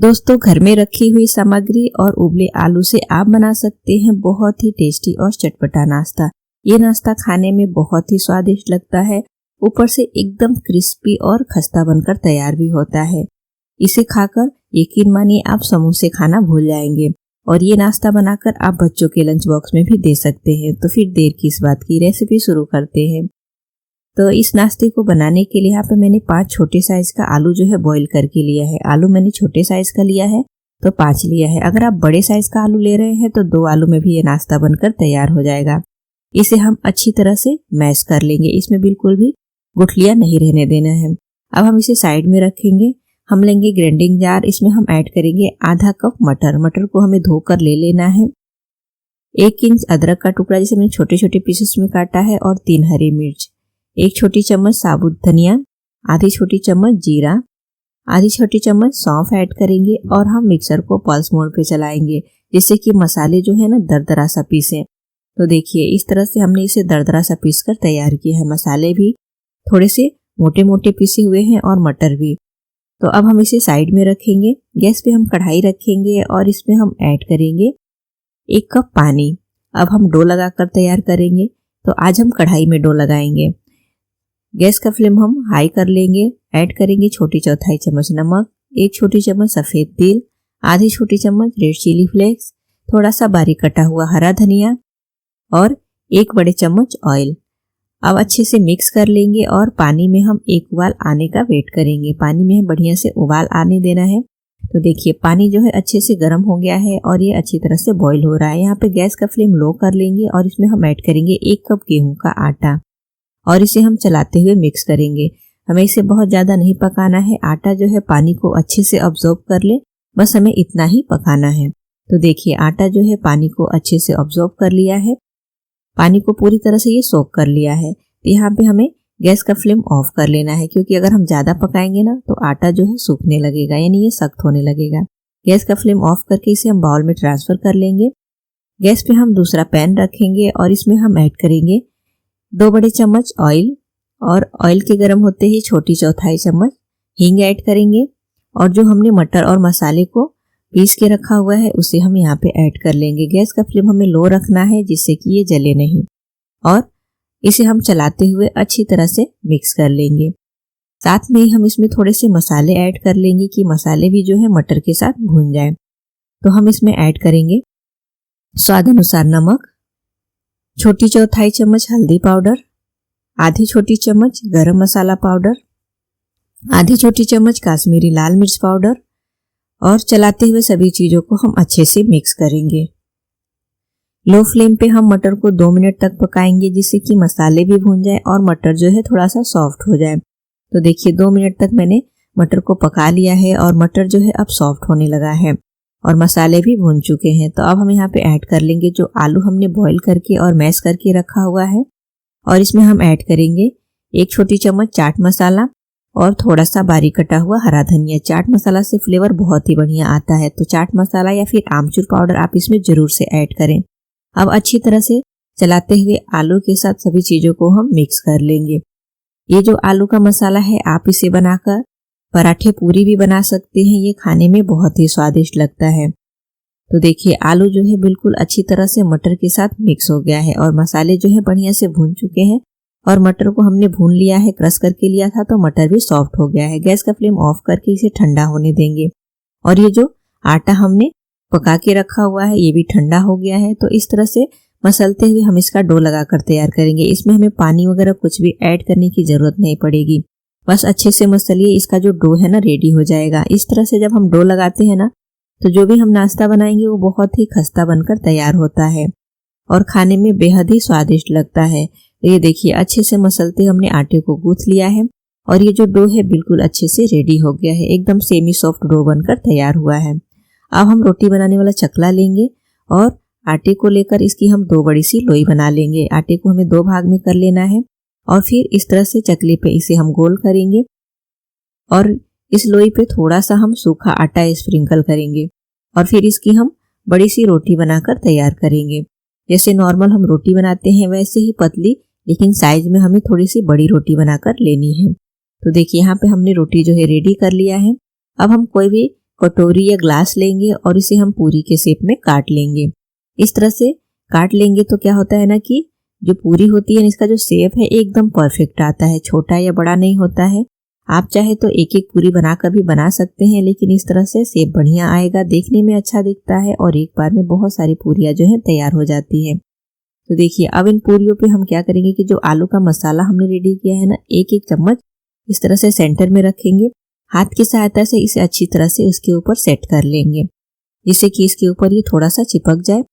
दोस्तों, घर में रखी हुई सामग्री और उबले आलू से आप बना सकते हैं बहुत ही टेस्टी और चटपटा नाश्ता। ये नाश्ता खाने में बहुत ही स्वादिष्ट लगता है, ऊपर से एकदम क्रिस्पी और खस्ता बनकर तैयार भी होता है। इसे खाकर यकीन मानिए आप समोसे खाना भूल जाएंगे। और ये नाश्ता बनाकर आप बच्चों के लंच बॉक्स में भी दे सकते हैं। तो फिर देर किस बात की, रेसिपी शुरू करते हैं। तो इस नाश्ते को बनाने के लिए यहाँ पे मैंने 5 छोटे साइज का आलू जो है बॉईल करके लिया है। आलू मैंने छोटे साइज का लिया है तो 5 लिया है। अगर आप बड़े साइज का आलू ले रहे हैं तो 2 आलू में भी ये नाश्ता बनकर तैयार हो जाएगा। इसे हम अच्छी तरह से मैश कर लेंगे, इसमें बिल्कुल भी गुठलियां नहीं रहने देना है। अब हम इसे साइड में रखेंगे। हम लेंगे ग्राइंडिंग जार, इसमें हम ऐड करेंगे आधा कप मटर। मटर को हमें धोकर ले लेना है। 1 इंच अदरक का टुकड़ा जिसे मैंने छोटे छोटे पीसेस में काटा है और 3 हरी मिर्च, 1 छोटी चम्मच साबुत धनिया, आधी छोटी चम्मच जीरा, आधी छोटी चम्मच सौंफ ऐड करेंगे और हम मिक्सर को पल्स मोड पे चलाएंगे जिससे कि मसाले जो है ना दरदरा सा पीसे। तो देखिए इस तरह से हमने इसे दरदरा सा पीस कर तैयार किया है। मसाले भी थोड़े से मोटे मोटे पीसे हुए हैं और मटर भी। तो अब हम इसे साइड में रखेंगे। गैस पे हम कढ़ाई रखेंगे और इसमें हम ऐड करेंगे 1 कप पानी। अब हम डो लगाकर तैयार करेंगे। तो आज हम कढ़ाई में डो लगाएंगे। गैस का फ्लेम हम हाई कर लेंगे। ऐड करेंगे छोटी चौथाई चम्मच नमक, 1 छोटी चम्मच सफ़ेद तिल, आधी छोटी चम्मच रेड चिली फ्लेक्स, थोड़ा सा बारीक कटा हुआ हरा धनिया और 1 बड़े चम्मच ऑयल। अब अच्छे से मिक्स कर लेंगे और पानी में हम 1 उबाल आने का वेट करेंगे। पानी में बढ़िया से उबाल आने देना है। तो देखिए पानी जो है अच्छे से गर्म हो गया है और ये अच्छी तरह से बॉईल हो रहा है। यहाँ पे गैस का फ्लेम लो कर लेंगे और इसमें हम ऐड करेंगे 1 कप गेहूं का आटा और इसे हम चलाते हुए मिक्स करेंगे। हमें इसे बहुत ज़्यादा नहीं पकाना है। आटा जो है पानी को अच्छे से अब्जॉर्ब कर ले, बस हमें इतना ही पकाना है। तो देखिए आटा जो है पानी को अच्छे से अब्जॉर्ब कर लिया है, पानी को पूरी तरह से ये सोक कर लिया है। तो यहाँ पे हमें गैस का फ्लेम ऑफ कर लेना है, क्योंकि अगर हम ज़्यादा पकाएंगे ना तो आटा जो है सूखने लगेगा, यानी ये सख्त होने लगेगा। गैस का फ्लेम ऑफ करके इसे हम बाउल में ट्रांसफ़र कर लेंगे। गैस पे हम दूसरा पैन रखेंगे और इसमें हम ऐड करेंगे 2 बड़े चम्मच ऑयल और ऑयल के गर्म होते ही छोटी चौथाई चम्मच हींग ऐड करेंगे। और जो हमने मटर और मसाले को पीस के रखा हुआ है उसे हम यहाँ पे ऐड कर लेंगे। गैस का फ्लेम हमें लो रखना है जिससे कि ये जले नहीं और इसे हम चलाते हुए अच्छी तरह से मिक्स कर लेंगे। साथ में ही हम इसमें थोड़े से मसाले ऐड कर लेंगे कि मसाले भी जो है मटर के साथ भून जाए। तो हम इसमें ऐड करेंगे स्वाद अनुसार नमक, छोटी चौथाई चम्मच हल्दी पाउडर, आधी छोटी चम्मच गरम मसाला पाउडर, आधी छोटी चम्मच काश्मीरी लाल मिर्च पाउडर और चलाते हुए सभी चीज़ों को हम अच्छे से मिक्स करेंगे। लो फ्लेम पे हम मटर को 2 मिनट तक पकाएंगे जिससे कि मसाले भी भून जाए और मटर जो है थोड़ा सा सॉफ्ट हो जाए। तो देखिए 2 मिनट तक मैंने मटर को पका लिया है और मटर जो है अब सॉफ्ट होने लगा है और मसाले भी भून चुके हैं। तो अब हम यहाँ पे ऐड कर लेंगे जो आलू हमने बॉईल करके और मैश करके रखा हुआ है और इसमें हम ऐड करेंगे 1 छोटी चम्मच चाट मसाला और थोड़ा सा बारीक कटा हुआ हरा धनिया। चाट मसाला से फ्लेवर बहुत ही बढ़िया आता है, तो चाट मसाला या फिर आमचूर पाउडर आप इसमें ज़रूर से ऐड करें। अब अच्छी तरह से चलाते हुए आलू के साथ सभी चीज़ों को हम मिक्स कर लेंगे। ये जो आलू का मसाला है आप इसे बनाकर पराठे पूरी भी बना सकते हैं, ये खाने में बहुत ही स्वादिष्ट लगता है। तो देखिए आलू जो है बिल्कुल अच्छी तरह से मटर के साथ मिक्स हो गया है और मसाले जो है बढ़िया से भून चुके हैं और मटर को हमने भून लिया है, क्रश करके लिया था, तो मटर भी सॉफ्ट हो गया है। गैस का फ्लेम ऑफ करके इसे ठंडा होने देंगे और ये जो आटा हमने पका के रखा हुआ है ये भी ठंडा हो गया है। तो इस तरह से मसलते हुए हम इसका डो लगाकर तैयार करेंगे। इसमें हमें पानी वगैरह कुछ भी ऐड करने की जरूरत नहीं पड़ेगी, बस अच्छे से मसलिए, इसका जो डो है ना रेडी हो जाएगा। इस तरह से जब हम डो लगाते हैं ना तो जो भी हम नाश्ता बनाएंगे वो बहुत ही खस्ता बनकर तैयार होता है और खाने में बेहद ही स्वादिष्ट लगता है। तो ये देखिए अच्छे से मसलते हमने आटे को गूंथ लिया है और ये जो डो है बिल्कुल अच्छे से रेडी हो गया है, एकदम सेमी सॉफ्ट डो बनकर तैयार हुआ है। अब हम रोटी बनाने वाला चकला लेंगे और आटे को लेकर इसकी हम 2 बड़ी सी लोई बना लेंगे। आटे को हमें 2 भाग में कर लेना है और फिर इस तरह से चकले पे इसे हम गोल करेंगे और इस लोई पे थोड़ा सा हम सूखा आटा स्प्रिंकल करेंगे और फिर इसकी हम बड़ी सी रोटी बनाकर तैयार करेंगे। जैसे नॉर्मल हम रोटी बनाते हैं वैसे ही पतली, लेकिन साइज में हमें थोड़ी सी बड़ी रोटी बनाकर लेनी है। तो देखिए यहाँ पे हमने रोटी जो है रेडी कर लिया है। अब हम कोई भी कटोरी या ग्लास लेंगे और इसे हम पूरी के शेप में काट लेंगे। इस तरह से काट लेंगे तो क्या होता है ना कि जो पूरी होती है इसका जो शेप है एकदम परफेक्ट आता है, छोटा या बड़ा नहीं होता है। आप चाहे तो एक एक पूरी बनाकर भी बना सकते हैं, लेकिन इस तरह से शेप बढ़िया आएगा, देखने में अच्छा दिखता है और एक बार में बहुत सारी पूरियां जो है तैयार हो जाती है। तो देखिए अब इन पूरियों पे हम क्या करेंगे कि जो आलू का मसाला हमने रेडी किया है ना, एक एक चम्मच इस तरह से सेंटर में रखेंगे। हाथ की सहायता से इसे अच्छी तरह से उसके ऊपर सेट कर लेंगे, जिससे कि इसके ऊपर ये थोड़ा सा चिपक जाए।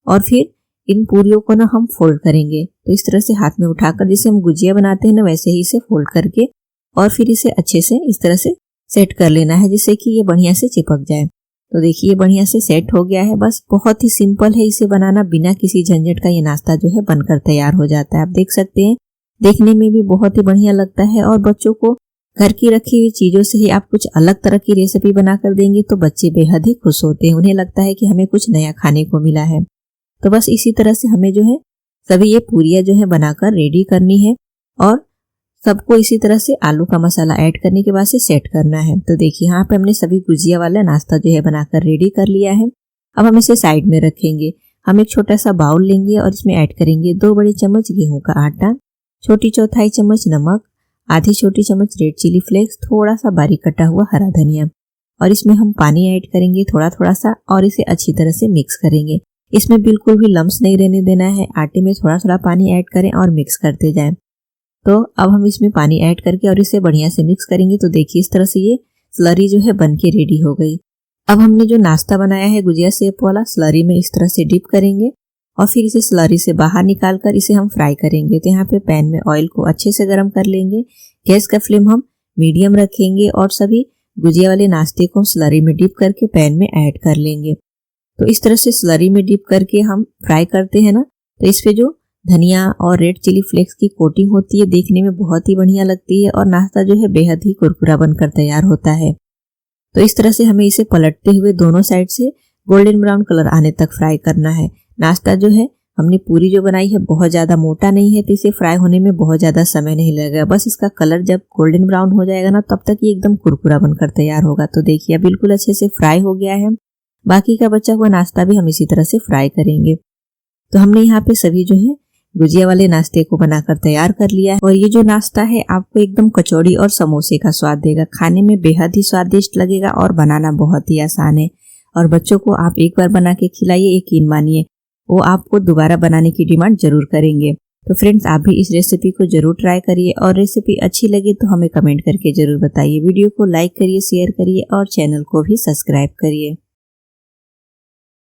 और फिर इन पूरियों को ना हम फोल्ड करेंगे, तो इस तरह से हाथ में उठाकर जैसे हम गुजिया बनाते हैं ना वैसे ही इसे फोल्ड करके और फिर इसे अच्छे से इस तरह से सेट कर लेना है, जिससे कि ये बढ़िया से चिपक जाए। तो देखिए बढ़िया से सेट हो गया है। बस बहुत ही सिंपल है इसे बनाना, बिना किसी झंझट का ये नाश्ता जो है बनकर तैयार हो जाता है। आप देख सकते हैं देखने में भी बहुत ही बढ़िया लगता है और बच्चों को घर की रखी हुई चीजों से ही आप कुछ अलग तरह की रेसिपी बनाकर देंगे तो बच्चे बेहद ही खुश होते हैं, उन्हें लगता है कि हमें कुछ नया खाने को मिला है। तो बस इसी तरह से हमें जो है सभी ये पूरियां जो है बनाकर रेडी करनी है और सबको इसी तरह से आलू का मसाला ऐड करने के बाद से सेट करना है। तो देखिए यहाँ पे हमने सभी गुजिया वाला नाश्ता जो है बनाकर रेडी कर लिया है। अब हम इसे साइड में रखेंगे। हम एक छोटा सा बाउल लेंगे और इसमें ऐड करेंगे 2 बड़े चम्मच गेहूं का आटा, छोटी चौथाई चम्मच नमक, आधी छोटी चम्मच रेड चिली फ्लेक्स, थोड़ा सा बारीक कटा हुआ हरा धनिया और इसमें हम पानी ऐड करेंगे थोड़ा थोड़ा सा और इसे अच्छी तरह से मिक्स करेंगे। इसमें बिल्कुल भी लम्स नहीं रहने देना है, आटे में थोड़ा थोड़ा पानी ऐड करें और मिक्स करते जाएं। तो अब हम इसमें पानी ऐड करके और इसे बढ़िया से मिक्स करेंगे। तो देखिए इस तरह से ये स्लरी जो है बन के रेडी हो गई। अब हमने जो नाश्ता बनाया है गुजिया शेप वाला, स्लरी में इस तरह से डिप करेंगे और फिर इसे स्लरी से बाहर निकालकर इसे हम फ्राई करेंगे। तो यहाँ पे पैन में ऑयल को अच्छे से गर्म कर लेंगे। गैस का फ्लेम हम मीडियम रखेंगे और सभी गुजिया वाले नाश्ते को स्लरी में डिप करके पैन में ऐड कर लेंगे। तो इस तरह से स्लरी में डिप करके हम फ्राई करते हैं ना, तो इस पे जो धनिया और रेड चिली फ्लेक्स की कोटिंग होती है देखने में बहुत ही बढ़िया लगती है और नाश्ता जो है बेहद ही कुरकुरा बनकर तैयार होता है। तो इस तरह से हमें इसे पलटते हुए दोनों साइड से गोल्डन ब्राउन कलर आने तक फ्राई करना है। नाश्ता जो है हमने पूरी जो बनाई है बहुत ज़्यादा मोटा नहीं है, तो इसे फ्राई होने में बहुत ज़्यादा समय नहीं लगेगा। बस इसका कलर जब गोल्डन ब्राउन हो जाएगा ना तब तक ये एकदम कुरकुरा बनकर तैयार होगा। तो देखिए बिल्कुल अच्छे से फ्राई हो गया है। बाकी का बचा हुआ नाश्ता भी हम इसी तरह से फ्राई करेंगे। तो हमने यहाँ पे सभी जो है गुजिया वाले नाश्ते को बनाकर तैयार कर लिया है और ये जो नाश्ता है आपको एकदम कचौड़ी और समोसे का स्वाद देगा। खाने में बेहद ही स्वादिष्ट लगेगा और बनाना बहुत ही आसान है और बच्चों को आप एक बार बना के खिलाइए, यकीन मानिए वो आपको दोबारा बनाने की डिमांड जरूर करेंगे। तो फ्रेंड्स आप भी इस रेसिपी को जरूर ट्राई करिए और रेसिपी अच्छी लगे तो हमें कमेंट करके जरूर बताइए। वीडियो को लाइक करिए, शेयर करिए और चैनल को भी सब्सक्राइब करिए।